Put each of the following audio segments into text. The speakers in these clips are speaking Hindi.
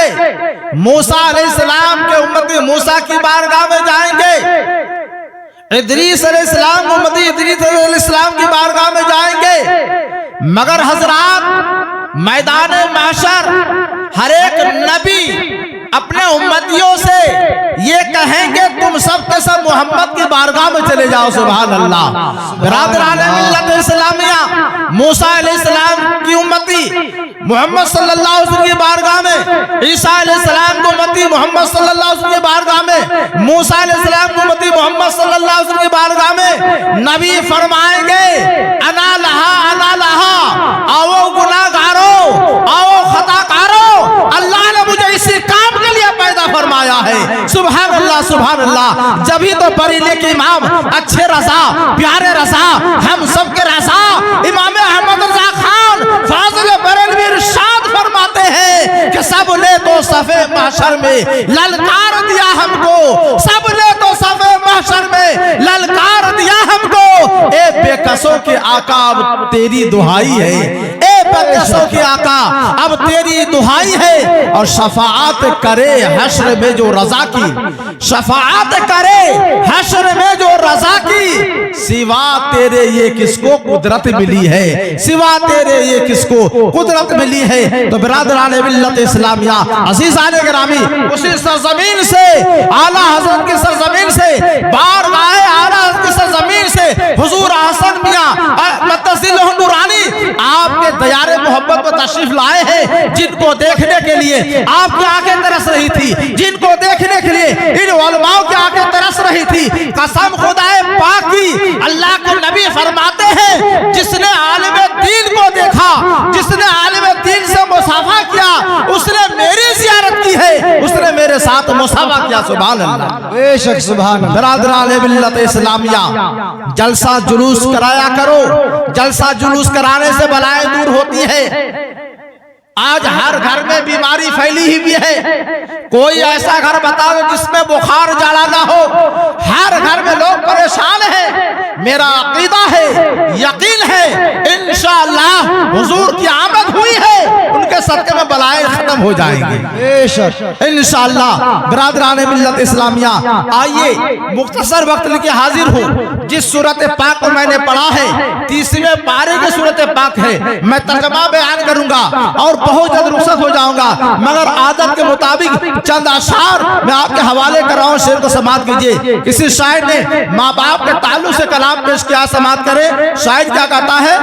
जाएंगे, मूसा अलैहिस्सलाम के उम्मती मूसा की बारगाह में जाएंगे, इदरीस अलैहिस्सलाम उम्मती इदरीस अलैहिस्सलाम की बारगाह में जाएंगे। मगर हजरात, मैदान महशर हर एक नबी अपने उम्मतियों से ये कहेंगे तुम सब के सब मोहम्मद की बारगाह में चले जाओ। सुभान अल्लाह। बिरादराने मिल्लत इस्लामिया, मूसा अलैहिस्सलाम की उम्मती मोहम्मद सल्लल्लाहु अलैहि वसल्लम की बारगाह में, ईसा अलैहिस्सलाम की उम्मती मोहम्मद सल्लल्लाहु अलैहि वसल्लम की बारगाह में, मूसा अलैहिस्सलाम की उम्मती मोहम्मद सल्लल्लाहु अलैहि वसल्लम की बारगाह में नबी फरमाएंगे अना लहा, आओ गुनाहगारो, आओ खताकारो, अल्लाह ने मुझे इसी काम के लिए पैदा फरमाया है। सुभान अल्लाह, सुभान अल्लाह। जब तो बरीले के इमाम अच्छे रजा, प्यारे रजा, हम सब के रजा इमाम अहमद रजा खान फाजिल बरेलवी इरशाद फरमाते हैं कि सब ने तो सफे महशर में ललकार दिया हमको, सब ने तो सफे महशर में ललकार दिया हमको। ए बेकसों के आका अब तेरी दुहाई है, ए बेकसों के आका अब तेरी दुहाई है। और शफाअत करे हश्र में जो रजा की, शफाअत करे हश्र में जो रजा की, सिवा तेरे ये किसको कुदरत मिली है, सिवा तेरे ये किसको कुदरत मिली है। तो बिरादराने मिल्लत इस्लामिया, अज़ीज़ाने गिरामी, उसी सरजमीन से, आला हज़रत की सरजमीन से, बारगाह आला हज़रत की सरजमीन से हुजूर हसन मियां मत्तसिलहु नूरानी आपके दयारे मोहब्बत में तशरीफ लाए हैं, जिनको देखने के लिए आपकी आंखें तरस रही थी, जिनको देखने के लिए इन उलमाओं की आंखें तरस रही थी। कसम खुदाए पाक की, अल्लाह के नबी फरमाते हैं जिसने आलिम दीन को देखा, जिसने आलिम दीन से मुसाफा किया, उसने मेरी जियारत की है, उसने मेरे साथ मुसाफा किया। सुभान अल्लाह, बेशक सुभान अल्लाह। बिरादराने मिल्लत इस्लामिया, जलसा जुलूस कराया करो, जलसा जुलूस कराने से बलाएं दूर होती है। आज हर घर में बीमारी फैली हुई है, कोई ऐसा घर बताओ जिसमें बुखार जाला ना हो। हर घर में लोग परेशान हैं। मेरा अकीदा है, यकीन है, इंशाअल्लाह हुजूर की आमद हुई है, उनके सदके में बलाएं खत्म हो जाएंगी बेशक इंशाअल्लाह। बिरादराने मिल्लत इस्लामिया, आइए मुख्तसर वक्त लेके हाजिर हूँ। जिस सूरत पाक को मैंने पढ़ा है 30वें पारे की सूरत पाक है, मैं तर्जमा बयान करूंगा और बहुत जल्द रुखसत हो जाऊंगा, मगर आदत के मुताबिक चंद अशार मैं आपके हवाले कर रहा हूँ, शेर को समाप्त कीजिए। किसी शायर ने माँ बाप के ताल्लुक से कलाम पेश किया, समाप्त करे। शायर क्या कहता है,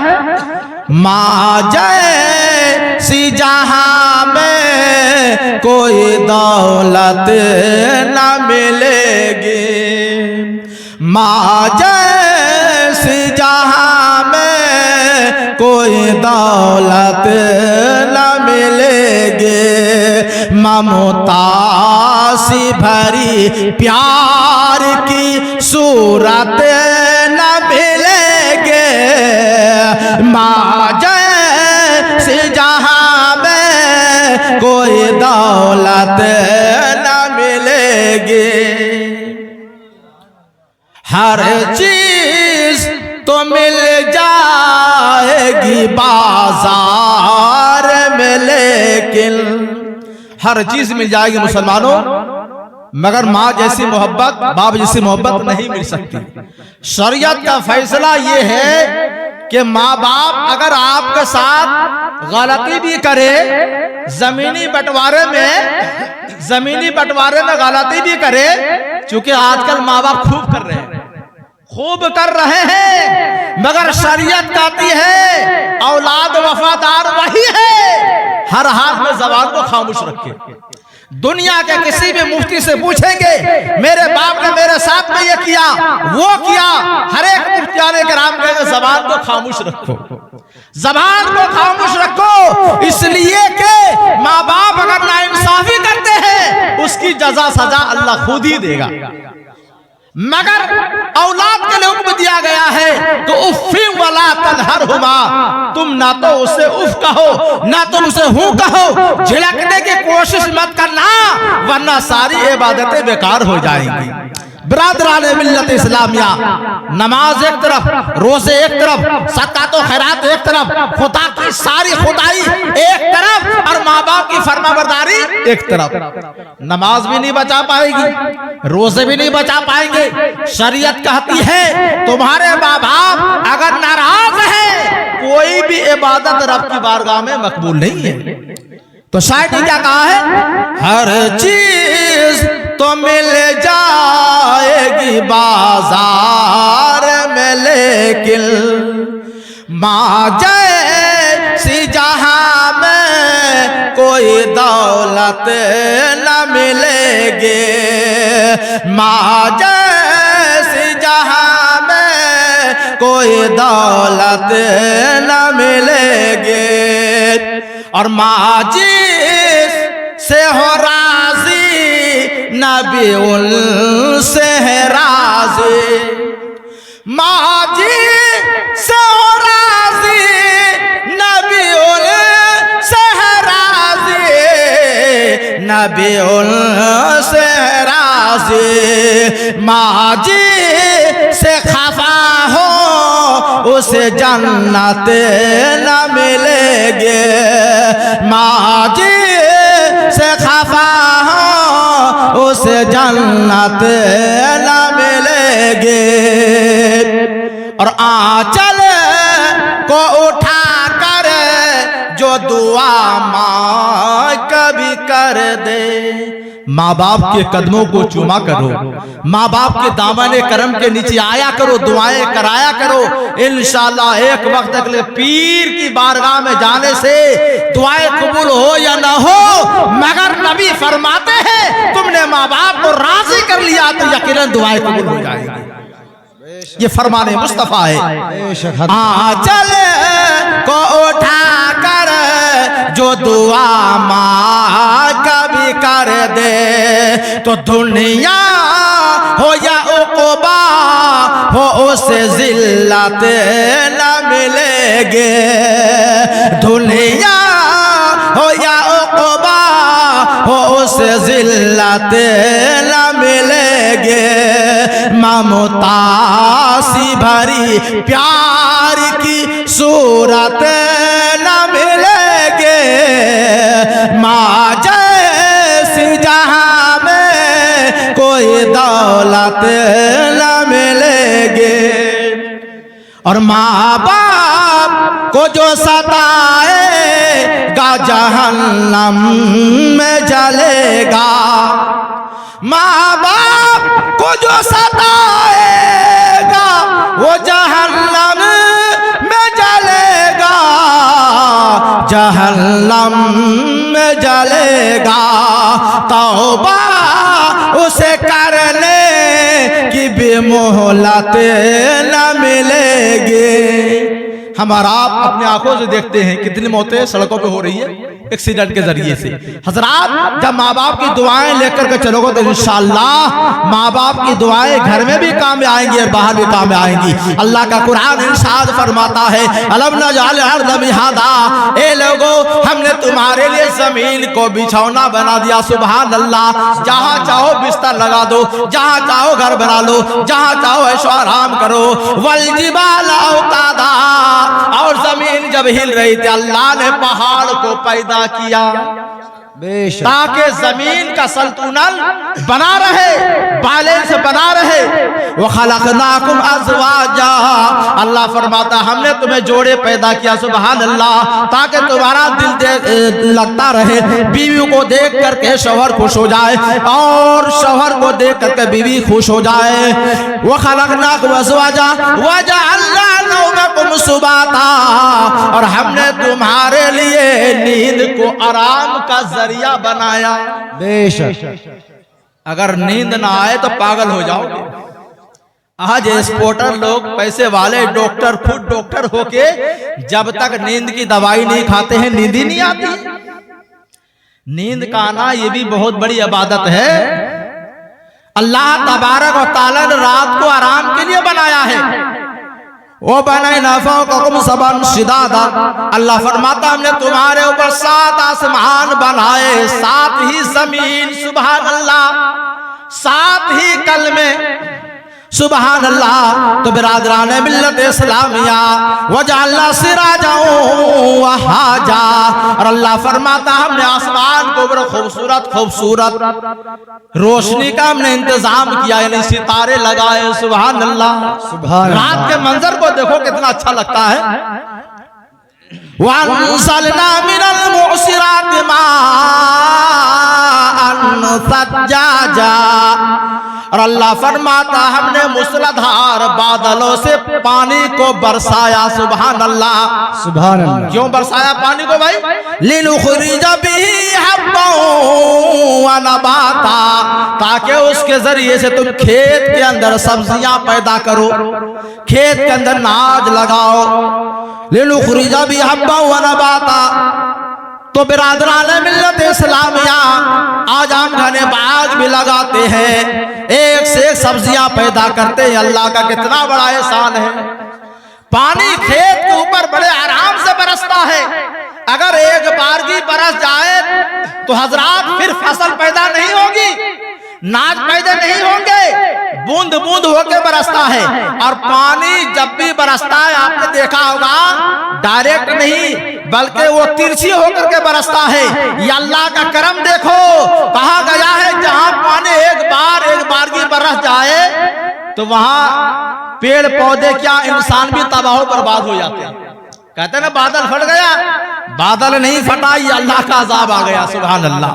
माँ जैसी जहां में कोई दौलत न मिलेगी, माँ जैसी जहां में कोई दौलत न मिलेगी, ममता सी भरी प्यार की सूरत न मिलेगी, माँ जैसी जहां में कोई दौलत न मिलेगी। हर चीज तो मिल जाएगी बाजार में, लेकिन हर चीज मिल जाएगी मुसलमानों, मगर माँ जैसी मोहब्बत, बाप जैसी मोहब्बत नहीं मिल सकती। शरीयत का फैसला ये है कि माँ बाप अगर आपके साथ गलती भी करे, जमीनी बंटवारे में गलती भी करे, क्योंकि आजकल माँ बाप खूब कर रहे हैं, मगर शरीयत कहती है औलाद वफादार वही है, हर हाल में ज़बान को खामोश रखे। दुनिया के किसी भी मुफ्ती से पूछेंगे मेरे बाप ने मेरे साथ में ये किया वो किया, हर एक मुफ्तियाने किराम कहेंगे ज़बान को खामोश रखो, ज़बान को खामोश रखो, इसलिए कि माँ बाप अगर नाइंसाफी करते हैं उसकी जजा सजा अल्लाह खुद ही देगा। मगर औलाद के लिए हुक्म दिया गया है तो उफ़्फ़ी वला तनहरहुमा, तुम ना तो उसे उफ कहो ना तुम उसे हूं कहो, झिड़कने की कोशिश मत करना वरना सारी इबादतें बेकार हो जाएंगी। बिरादरान मिल्लत इस्लामिया, नमाज एक तरफ, रोजे एक तरफ, सकात और खैरात एक तरफ, खुदा की सारी खुदाई एक तरफ और माँ बाप की फरमाबरदारी एक तरफ। नमाज भी नहीं बचा पाएगी, रोजे भी नहीं बचा पाएंगे। शरीयत कहती है तुम्हारे माँ बाप अगर नाराज है कोई भी इबादत रब की बारगाह में मकबूल नहीं है। तो शायद क्या कहा है, हर चीज तो मिल जाएगी बाजार में लेकिन माँ जैसी जहां में कोई दौलत न मिलेगी। माँ जैसी जहां में कोई दौलत न मिलेगी। और माँ जिस से हो राजी नबी उनसे है राजी। माँ जी से हो राजी नबी उनसे है राजी। नबी उनसे है राजी। माँ जी से खफा हो उसे जन्नत न मिलेगी। माँ जी से खफा हो उसे जन्नत न मिलेगी। और आंचल को उठा कर जो दुआ माँ कभी कर दे। माँ बाप के कदमों को चूमा करो, माँ बाप के दामन करम के नीचे आया करो, दुआएं कराया करो। इंशाअल्लाह एक वक्त तक ले पीर की बारगाह में जाने से दुआएं कबूल हो या ना हो, मगर नबी फरमाते हैं तुमने माँ बाप को राजी कर लिया तो यकीनन दुआएं कबूल हो जाएगी। ये फरमाने मुस्तफा है। आंचल को उठा कर जो दुआ माँ कभी कर दे तो दुनिया हो या उक़बा हो उसे जिल्लत न मिलेगी। दुनिया हो या उक़बा हो उसे जिल्लत न मिलेगी। ममता सी भरी प्यार की सूरत न मिलेगी। माँ जैसी जहां में कोई दौलत न मिलेगी। और माँ बाप को जो सताएगा जहन्नम में जलेगा। माँ बाप को जो सताएगा वो जहन्नम में जलेगा। जहन्नम में जलेगा। तौबा उसे करने की भी मोहलत न मिलेगी। हमारा आप अपने आंखों से देखते हैं कितनी मौतें सड़कों पे हो रही है एक्सीडेंट के जरिए से। हजरात जब माँ बाप की दुआएं लेकर के चलोगे तो इंशाअल्लाह माँ बाप की दुआएं घर में भी काम में आएंगी और बाहर भी काम में आएंगी। अल्लाह का कुरान इरशाद फरमाता है अलम नजअल अर्ज़ मिहादा, ए लोगो हमने तुम्हारे लिए जमीन को बिछौना बना दिया। सुभान अल्लाह। जहाँ चाहो बिस्तर लगा दो, जहाँ चाहो घर बना लो, जहाँ चाहो ऐशो आराम करो। वल जिबाल औतादा, और जमीन जब हिल रही थी अल्लाह ने पहाड़ को पैदा किया ताकि जमीन का संतुलन बना रहे, बैलेंस बना रहे। वो खलकनाकुम अज़वाजा, अल्लाह फरमाता हमने तुम्हें जोड़े पैदा किया। सुभान अल्लाह। ताकि तुम्हारा दिल लगता रहे, बीवी को देख करके शौहर खुश हो जाए और शौहर को देख करके बीवी खुश हो जाए। वो खलकनाकुम अज़वाजा वजअलना नौमकुम सुबाता, और हमने तुम्हारे लिए नींद को आराम का जरिया बनाया। बेशक अगर नींद ना आए तो पागल हो जाओगे। आज एक्सपोर्टर लोग पैसे वाले डॉक्टर खुद डॉक्टर होके जब तक नींद की दवाई नहीं खाते हैं नींद ही नहीं आती। नींद का आना ये भी बहुत बड़ी इबादत है। अल्लाह तबारक व तआला ने रात को आराम के लिए बनाया है। वो बनाए नफ़क़कुम सबअन शिदादा, अल्लाह फरमाता हमने तुम्हारे ऊपर 7 आसमान बनाए, 7 ही जमीन। सुभान अल्लाह। साथ ही कल में सुबहान अल्लाह। तो बिरादरान मिल्लत इस्लामिया वजअलना सिराजन वहाजा, और अल्लाह फरमाता हमने आसमान को बड़ा खूबसूरत खूबसूरत रोशनी का हमने इंतजाम किया, यानी सितारे लगाए। सुबहान अल्लाह। सुभान रात के मंजर को देखो कितना अच्छा लगता है। वअंज़लना मिनल मुअसिराति माअन सज्जाजा, और अल्लाह फरमाता हमने मूसलाधार बादलों से पानी को बरसाया। सुभान अल्लाह। सुभान अल्लाह। क्यों बरसाया पानी को भाई? लिनुखरिज बिही हब्बन व नबाता, ताकि उसके जरिए से तुम खेत के अंदर सब्जियां पैदा करो, खेत के अंदर नाज लगाओ। लिनुखरिज बिही हब्बन व नबाता। तो बिरादरान मिल्लत इस्लामिया आज हम घने बाग भी लगाते हैं, एक से एक सब्जियां पैदा करते हैं। अल्लाह का कितना बड़ा एहसान है। पानी खेत के ऊपर बड़े आराम से बरसता है। अगर एक बार भी बरस जाए तो हजरात फिर फसल पैदा नहीं होगी, नाज पैदा नहीं होंगे, बूंद बूंद होकर बरसता है। और पानी जब भी बरसता है आपने देखा होगा डायरेक्ट नहीं बल्कि वो तिरछी होकर के बरसता है। ये अल्लाह का करम देखो। कहा गया है जहां पानी एक बार की बरस जाए तो वहां पेड़ पौधे क्या इंसान भी तबाह बर्बाद हो जाते हैं। कहते हैं ना बादल फट गया, बादल नहीं फटा, ये अल्लाह का अजाब आ गया। सुभान अल्लाह।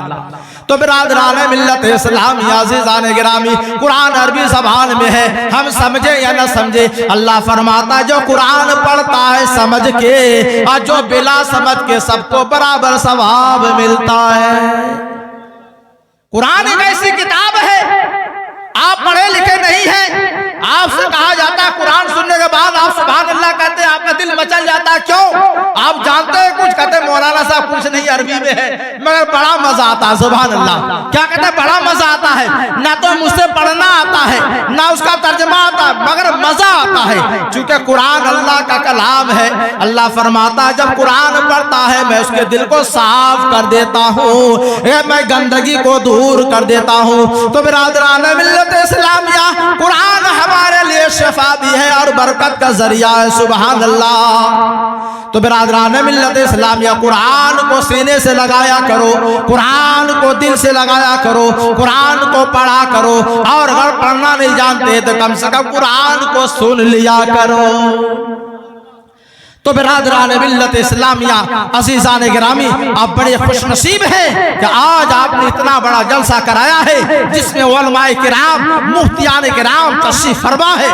तो बिरादरान मिल्लत इस्लामी अज़ीज़ान गिरामी, कुरान अरबी ज़बान में है, हम समझे या न समझे। अल्लाह फरमाता जो कुरान पढ़ता है समझ के, और जो बिला समझ के सबको बराबर सवाब मिलता है। कुरान एक ऐसी किताब है, आप पढ़े लिखे नहीं हैं, आपसे कहा जाता है कुरान सुनने के बाद आप सुभान अल्लाह कहते हैं, आपका दिल मचल जाता है। क्यों? आप जानते हैं कुछ कहते हैं मौलाना साहब कुछ नहीं अरबी में है, मगर बड़ा मजा आता है। सुभान अल्लाह। क्या कहते हैं? बड़ा मजा आता है। ना तो मुझसे पढ़ना आता है ना उसका तर्जमा आता है, मगर मजा आता है। चूंकि कुरान अल्लाह का कलाम है। अल्लाह फरमाता है जब कुरान पढ़ता है मैं उसके दिल को साफ कर देता हूँ, मैं गंदगी को दूर कर देता हूँ। तो बिरादरान मिल्लत इस्लामिया कुरान हमारे लिए शफा भी है और बरकत का जरिया है। सुभान अल्लाह। तो बिरादरान मिल्लत इस्लामिया कुरान को सीने से लगाया करो, कुरान को दिल से लगाया करो, कुरान को पढ़ा करो, और अगर पढ़ना नहीं जानते तो कम से कम कुरान को सुन लिया करो। तो बिरादरान मिल्लत इस्लामिया अज़ीज़ान गिरामी, आप बड़े खुशनसीब हैं कि आज आपने इतना बड़ा जलसा कराया है जिसमें उलमाए किराम मुफ्तियान किराम तशरीफ फरमा है।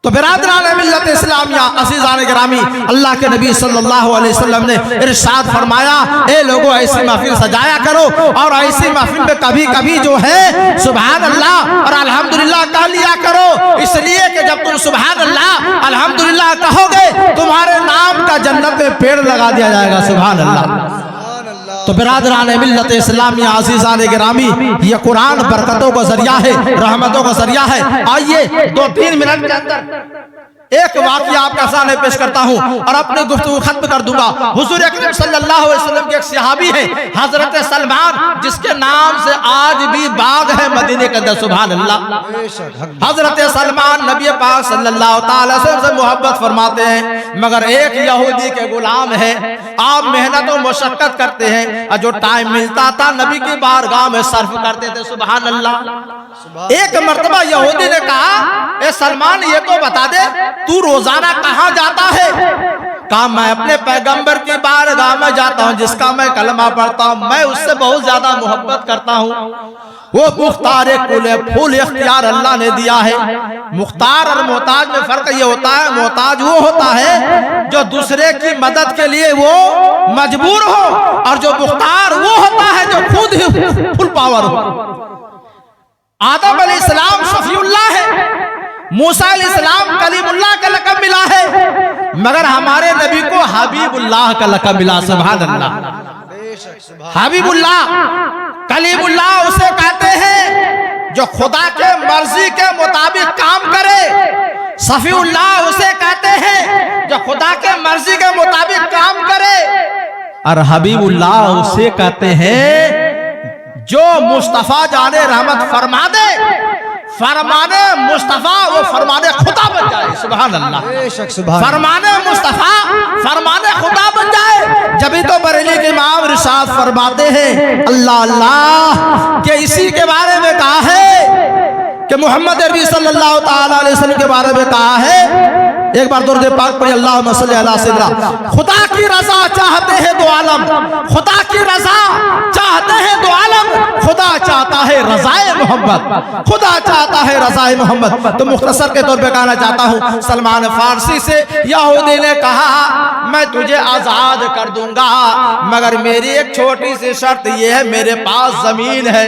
तो बिरादरान मिल्लत इस्लामिया अज़ीज़ान गिरामी, अल्लाह के नबी सल्लल्लाहु अलैहि वसल्लम ने इरशाद फरमाया, ए लोगों ऐसी महफिल सजाया करो, और ऐसी महफिल में कभी कभी जो है सुभान अल्लाह और अल्हम्दुलिल्लाह कह लिया करो। इसलिए कि जब तुम सुभान अल्लाह अल्हम्दुलिल्लाह कहोगे तुम्हारे नाम का जन्नत में पेड़ लगा दिया जाएगा। सुभान अल्लाह। तो बिरादरान मिल्लत इस्लामिया अज़ीज़ान गिरामी, ये कुरान बरकतों का जरिया है, रहमतों का जरिया है। आइए 2-3 मिनट के अंदर एक वाक़या आपका सामने पेश करता हूँ और अपनी गुफ्तगू खत्म कर दूंगा। हुज़ूर अकरम सल्लल्लाहु अलैहि वसल्लम के एक सहाबी हैं हजरत सलमान, जिसके नाम से आज भी बाग है मदीने के अंदर। सुभान अल्लाह। हजरत सलमान नबी पाक सल्लल्लाहु अलैहि वसल्लम से मोहब्बत फरमाते हैं, मगर एक यहूदी के गुलाम है। आप मेहनत और मशक्कत करते हैं और जो टाइम मिलता था नबी की बारगाह में सर्फ करते थे। सुभान अल्लाह। एक मर्तबा यहूदी ने कहा, ए सलमान ये तो बता दे तू रोजाना कहाँ जाता है? कहा मैं अपने पैगंबर की बारगाह में जाता हूँ जिसका मैं कलमा पढ़ता हूँ, मैं उससे बहुत ज्यादा मोहब्बत करता हूँ। वो मुख्तार कुल फूल इख्तियार अल्लाह ने दिया है। मुख्तार और मोहताज में फर्क ये होता है, मोहताज वो होता है जो दूसरे की मदद के लिए वो मजबूर हो, और जो मुख्तार वो होता है जो खुद ही फुल पावर हो। आदम अलैहिस्सलाम शफीउल्लाह है, मूसा अलैहिस्सलाम कलीमुल्लाह का लक़ब मिला है, मगर हमारे नबी को हबीबुल्लाह का लक़ब मिला। सुभान अल्लाह। हबीबुल्लाह कलीमुल्लाह उसे कहते हैं जो खुदा के मर्जी के मुताबिक काम करे। सफीउल्लाह उसे कहते हैं जो खुदा के मर्जी के मुताबिक काम करे। और हबीबुल्लाह उसे कहते हैं जो मुस्तफा जाने रहमत फरमा दे, फरमाने मुस्तफा वो फरमाने खुदा बन जाए। सुभान अल्लाह। बेशक सुभान। फरमाने मुस्तफा फरमाने खुदा बन जाए। जब तो बरेली के इमाम इरशाद फरमाते हैं अल्लाह अल्लाह के इसी के बारे में कहा है कि मोहम्मद अरबी सल्लल्लाहु ताला अलैहि वसल्लम के बारे में कहा है। एक बार दुरूद पाक पढ़िए, अल्लाहुम्मा सल्ली अला सय्यिदना। खुदा की रजा चाहते हैं दो आलम, खुदा की रजा चाहते हैं दो आलम, खुदा चाहता है रजाए मोहम्मद, खुदा चाहता है रजाए मोहम्मद। तो मुख्तसर के तौर पे कहना चाहता हूँ, सलमान फारसी से यहूदी ने कहा मैं तुझे आजाद कर दूंगा, मगर मेरी एक छोटी सी शर्त यह है, मेरे पास जमीन है,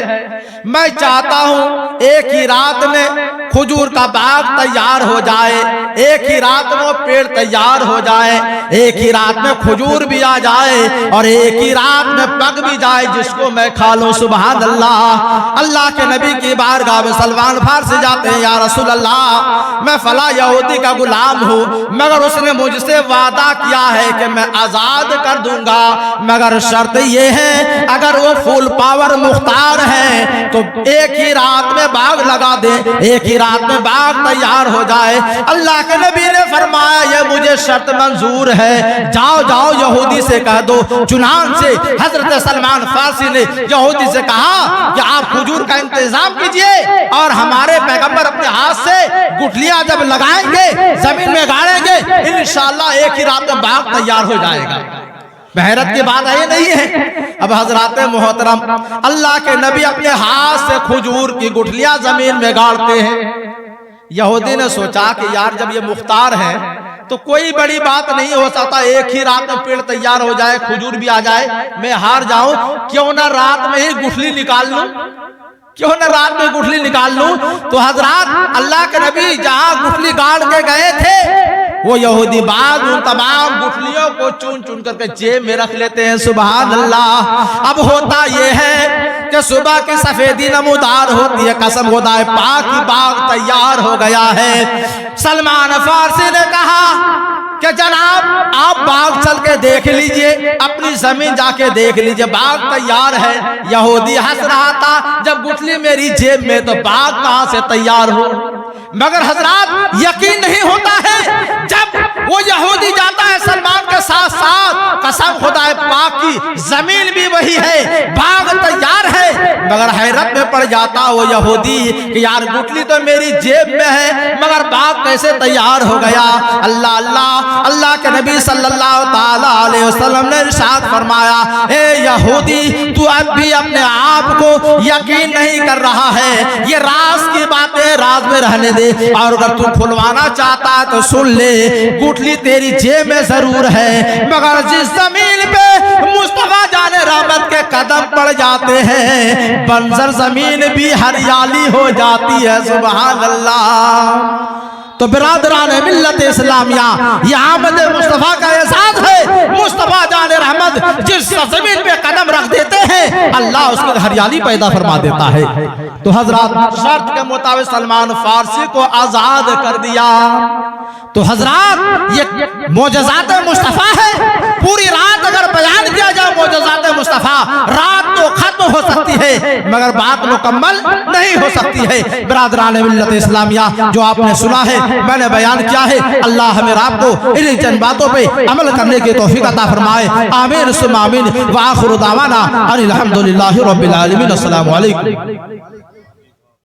मैं चाहता हूँ एक ही रात में खजूर का बाग तैयार हो जाए, एक ही रात में वो पेड़ तैयार हो जाए, एक ही रात में खजूर भी आ जाए और एक ही रात में पक भी जाए जिसको मैं खा लूं। सुभान अल्लाह। अल्लाह के नबी की बारगाह में सलमान फारसी जाते हैं, या रसूल अल्लाह मैं फला यहूदी का गुलाम हूँ, मगर उसने मुझसे वादा किया है कि मैं आजाद कर दूंगा, मगर शर्त ये है अगर वो फुल पावर मुख्तार है तो एक ही रात में बाग लगा दे, एक ही रात में बाग तैयार हो जाए। अल्लाह के नबी ने फरमाया ये मुझे शर्त मंजूर है, जाओ जाओ यहूदी से कह दो। चुनान से हजरत सलमान फारसी ने यहूदी से कहा कि आप खजूर का इंतजाम कीजिए और हमारे पैगंबर अपने हाथ से गुठलियां जब लगाएंगे जमीन में गाड़ेंगे, इंशाअल्लाह एक ही रात में बाग तैयार हो जाएगा। बहरत की बात है नहीं है। अब हजरात मोहतरम अल्लाह के नबी अपने हाथ से खजूर की गुठलियां जमीन में गाड़ते हैं। यहूदी ने सोचा कि यार जब ये मुख्तार है तो कोई बड़ी बात नहीं हो सकता, एक ही रात में पेड़ तैयार हो जाए, खजूर भी आ जाए, मैं हार जाऊं, क्यों ना रात में ही गुठली निकाल लूं, क्यों ना रात में गुठली निकाल लूं। तो हजरात अल्लाह के नबी जहां गुठली गाड़ के गए थे वो यहूदी बाग उन तमाम गुठलियों को चुन चुन करके जेब में रख लेते हैं। सुभान अल्लाह। अब होता यह है कि सुबह की सफेदी नमूदार होती है, कसम खुदा है पाक की बाग तैयार हो गया है। सलमान फारसी ने कहा कि जनाब आप बाग चल के देख लीजिए, अपनी जमीन जाके देख लीजिए, बाग तैयार है। यहूदी हंस रहा था, जब गुठली मेरी जेब में तो बाग कहां से तैयार हो। मगर हजरात यकीन नहीं होता है, जब वो यहूदी जाता है सलमान के साथ साथ, कसम खुदा पाक की जमीन भी वही है, बाग तैयार है, मगर हैरत में पड़ जाता वो यहूदी कि यार गुठली तो मेरी जेब में है मगर बाग कैसे तैयार हो गया। अल्लाह अल्लाह। अल्लाह के नबी सल्लल्लाहु ताला अलैहि वसल्लम ने इरशाद फरमाया, ए यहूदी तू अब भी अपने आप को यकीन नहीं कर रहा है, ये राज की बातें राज में रहने दे, और अगर तू खुलवाना चाहता है तो सुन ले, गुठली तेरी जेब में जरूर है, मगर जिस जमीन पे मुस्तफा जाने रहमत के कदम पड़ जाते हैं बंजर जमीन भी हरियाली हो जाती है। सुभान अल्लाह। तो बिरादरान मिल्लत इस्लामिया ये आमद मुस्तफा का एहसास है। मुस्तफा जाने रहमत जिस जमीन पे कदम रख देते हैं अल्लाह उसकी हरियाली पैदा फरमा देता है। तो हजरात शर्त के मुताबिक सलमान फारसी को आजाद कर दिया। तो हजरात ये मोजज़ात मुस्तफा है। पूरी रात अगर बयान किया जाए मोजज़ात मुस्तफा, रात तो खत्म हो सकती है मगर बात मुकम्मल नहीं हो सकती है। बिरादरान मिल्लत इस्लामिया जो आपने सुना है मैंने बयान किया है, अल्लाह हमें आपको इन चंद बातों पे अमल करने की तौफीक अता फरमाए। आमीन सुम्मा आमीन। व आखिरु दावाना अनिल हम्दुलिल्लाहि रब्बिल आलमीन। अस्सलामु अलैकुम।